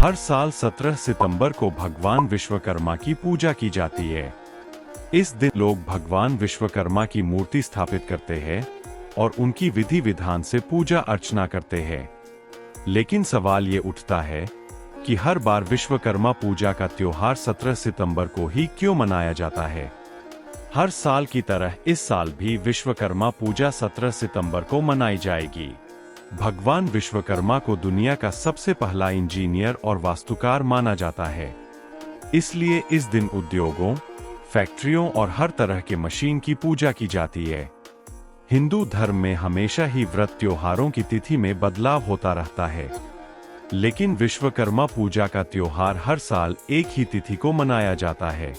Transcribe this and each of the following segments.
हर साल 17 सितंबर को भगवान विश्वकर्मा की पूजा की जाती है। इस दिन लोग भगवान विश्वकर्मा की मूर्ति स्थापित करते हैं और उनकी विधि विधान से पूजा अर्चना करते हैं। लेकिन सवाल ये उठता है कि हर बार विश्वकर्मा पूजा का त्योहार 17 सितंबर को ही क्यों मनाया जाता है। हर साल की तरह इस साल भी विश्वकर्मा पूजा 17 सितंबर को मनाई जाएगी। भगवान विश्वकर्मा को दुनिया का सबसे पहला इंजीनियर और वास्तुकार माना जाता है। इसलिए इस दिन उद्योगों, फैक्ट्रियों और हर तरह के मशीन की पूजा की जाती है। हिंदू धर्म में हमेशा ही व्रत त्योहारों की तिथि में बदलाव होता रहता है, लेकिन विश्वकर्मा पूजा का त्योहार हर साल एक ही तिथि को मनाया जाता है।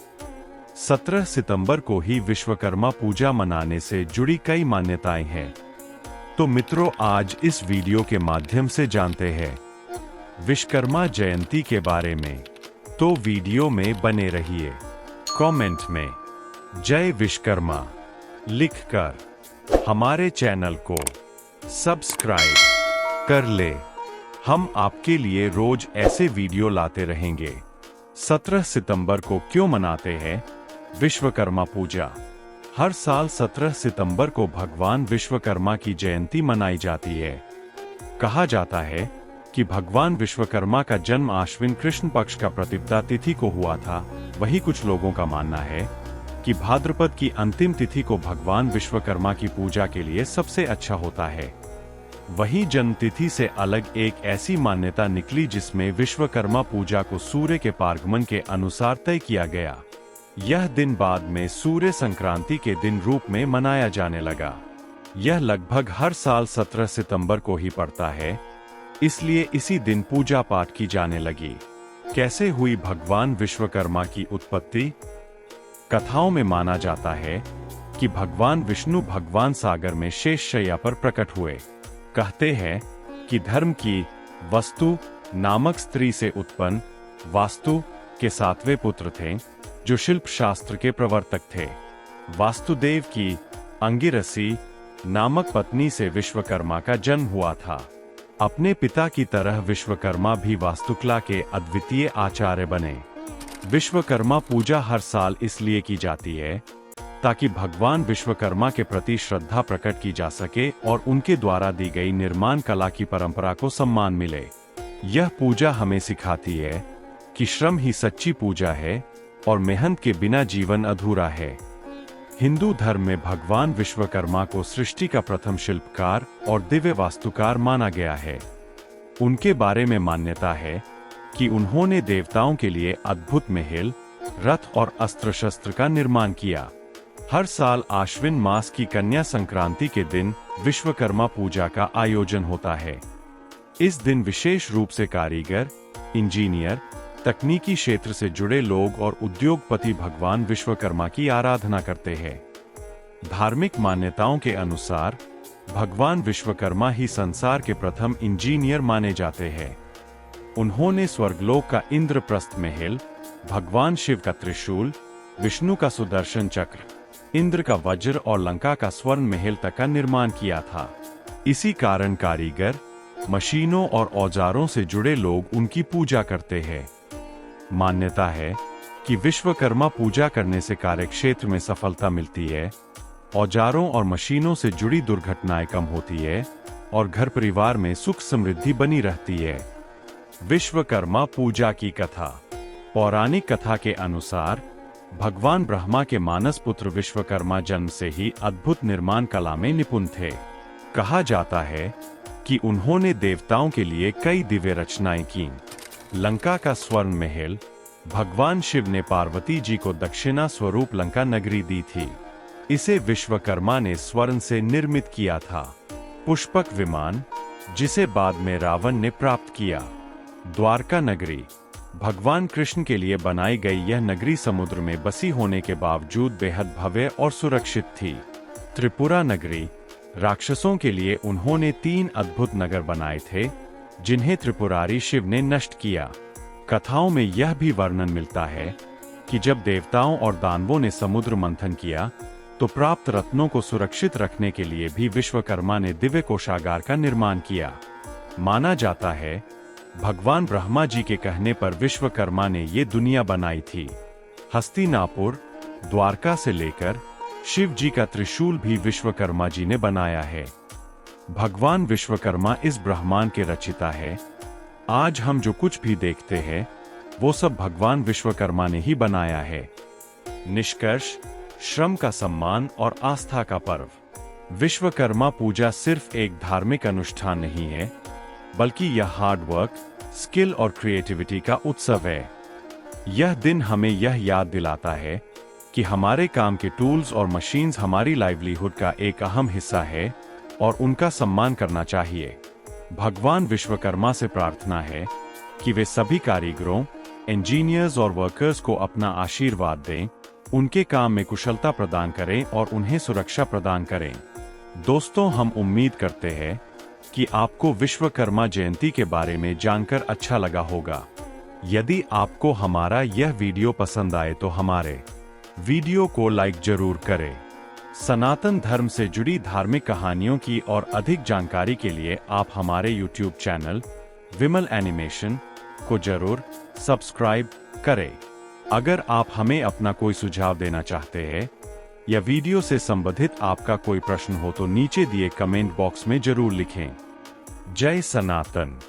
17 सितंबर को ही विश्वकर्मा पूजा मनाने से जुड़ी कई मान्यताएं हैं। तो मित्रों, आज इस वीडियो के माध्यम से जानते हैं विश्वकर्मा जयंती के बारे में। तो वीडियो में बने रहिए। कमेंट में जय विश्वकर्मा लिखकर हमारे चैनल को सब्सक्राइब कर ले। हम आपके लिए रोज ऐसे वीडियो लाते रहेंगे। 17 सितंबर को क्यों मनाते हैं विश्वकर्मा पूजा? हर साल 17 सितंबर को भगवान विश्वकर्मा की जयंती मनाई जाती है। कहा जाता है कि भगवान विश्वकर्मा का जन्म आश्विन कृष्ण पक्ष का प्रतिपदा तिथि को हुआ था। वहीं कुछ लोगों का मानना है कि भाद्रपद की अंतिम तिथि को भगवान विश्वकर्मा की पूजा के लिए सबसे अच्छा होता है। वहीं जन्म तिथि से अलग एक ऐसी मान्यता निकली जिसमें विश्वकर्मा पूजा को सूर्य के पारगमन के अनुसार तय किया गया। यह दिन बाद में सूर्य संक्रांति के दिन रूप में मनाया जाने लगा। यह लगभग हर साल 17 सितंबर को ही पड़ता है, इसलिए इसी दिन पूजा पाठ की जाने लगी। कैसे हुई भगवान विश्वकर्मा की उत्पत्ति? कथाओं में माना जाता है कि भगवान विष्णु भगवान सागर में शेषशय्या पर प्रकट हुए। कहते हैं कि धर्म की वस्तु नामक स्त्री से उत्पन्न वास्तु के 7वें पुत्र थे, जो शिल्प शास्त्र के प्रवर्तक थे। वास्तुदेव की अंगिरसी नामक पत्नी से विश्वकर्मा का जन्म हुआ था। अपने पिता की तरह विश्वकर्मा भी वास्तुकला के अद्वितीय आचार्य बने। विश्वकर्मा पूजा हर साल इसलिए की जाती है ताकि भगवान विश्वकर्मा के प्रति श्रद्धा प्रकट की जा सके और उनके द्वारा दी गई निर्माण कला की परंपरा को सम्मान मिले। यह पूजा हमें सिखाती है कि श्रम ही सच्ची पूजा है और मेहनत के बिना जीवन अधूरा है। हिंदू धर्म में भगवान विश्वकर्मा को सृष्टि का प्रथम शिल्पकार और दिव्य वास्तुकार माना गया है। उनके बारे में मान्यता है कि उन्होंने देवताओं के लिए अद्भुत महल, रथ और अस्त्र शस्त्र का निर्माण किया। हर साल आश्विन मास की कन्या संक्रांति के दिन विश्वकर्मा पूजा का आयोजन होता है। इस दिन विशेष रूप से कारीगर, इंजीनियर, तकनीकी क्षेत्र से जुड़े लोग और उद्योगपति भगवान विश्वकर्मा की आराधना करते हैं। धार्मिक मान्यताओं के अनुसार भगवान विश्वकर्मा ही संसार के प्रथम इंजीनियर माने जाते हैं। उन्होंने स्वर्गलोक का इंद्रप्रस्थ महल, भगवान शिव का त्रिशूल, विष्णु का सुदर्शन चक्र, इंद्र का वज्र और लंका का स्वर्ण महल तक का निर्माण किया था। इसी कारण कारीगर, मशीनों और औजारों से जुड़े लोग उनकी पूजा करते हैं। मान्यता है कि विश्वकर्मा पूजा करने से कार्यक्षेत्र में सफलता मिलती है, औजारों और मशीनों से जुड़ी दुर्घटनाएं कम होती है और घर परिवार में सुख समृद्धि बनी रहती है। विश्वकर्मा पूजा की कथा। पौराणिक कथा के अनुसार भगवान ब्रह्मा के मानस पुत्र विश्वकर्मा जन्म से ही अद्भुत निर्माण कला में निपुण थे। कहा जाता है कि उन्होंने देवताओं के लिए कई दिव्य रचनाएं की। लंका का स्वर्ण महल, भगवान शिव ने पार्वती जी को दक्षिणा स्वरूप लंका नगरी दी थी। इसे विश्वकर्मा ने स्वर्ण से निर्मित किया था। पुष्पक विमान, जिसे बाद में रावण ने प्राप्त किया। द्वारका नगरी, भगवान कृष्ण के लिए बनाई गई यह नगरी समुद्र में बसी होने के बावजूद बेहद भव्य और सुरक्षित थी। त्रिपुरा नगरी, राक्षसों के लिए उन्होंने 3 अद्भुत नगर बनाए थे, जिन्हें त्रिपुरारी शिव ने नष्ट किया। कथाओं में यह भी वर्णन मिलता है कि जब देवताओं और दानवों ने समुद्र मंथन किया तो प्राप्त रत्नों को सुरक्षित रखने के लिए भी विश्वकर्मा ने दिव्य कोषागार का निर्माण किया। माना जाता है भगवान ब्रह्मा जी के कहने पर विश्वकर्मा ने ये दुनिया बनाई थी। हस्तिनापुर, द्वारका से लेकर शिव जी का त्रिशूल भी विश्वकर्मा जी ने बनाया है। भगवान विश्वकर्मा इस ब्रह्मांड के रचिता है। आज हम जो कुछ भी देखते हैं वो सब भगवान विश्वकर्मा ने ही बनाया है। निष्कर्ष, श्रम का सम्मान और आस्था का पर्व। विश्वकर्मा पूजा सिर्फ एक धार्मिक अनुष्ठान नहीं है, बल्कि यह हार्ड वर्क, स्किल और क्रिएटिविटी का उत्सव है। यह दिन हमें यह याद दिलाता है कि हमारे काम के टूल्स और मशीन्स हमारी लाइवलीहुड का एक अहम हिस्सा है और उनका सम्मान करना चाहिए। भगवान विश्वकर्मा से प्रार्थना है कि वे सभी कारीगरों, इंजीनियर्स और वर्कर्स को अपना आशीर्वाद दें, उनके काम में कुशलता प्रदान करें और उन्हें सुरक्षा प्रदान करें। दोस्तों, हम उम्मीद करते हैं कि आपको विश्वकर्मा जयंती के बारे में जानकर अच्छा लगा होगा। यदि आपको हमारा यह वीडियो पसंद आए तो हमारे वीडियो को लाइक जरूर करें। सनातन धर्म से जुड़ी धार्मिक कहानियों की और अधिक जानकारी के लिए आप हमारे YouTube चैनल विमल एनिमेशन को जरूर सब्सक्राइब करें। अगर आप हमें अपना कोई सुझाव देना चाहते हैं या वीडियो से संबंधित आपका कोई प्रश्न हो तो नीचे दिए कमेंट बॉक्स में जरूर लिखें। जय सनातन।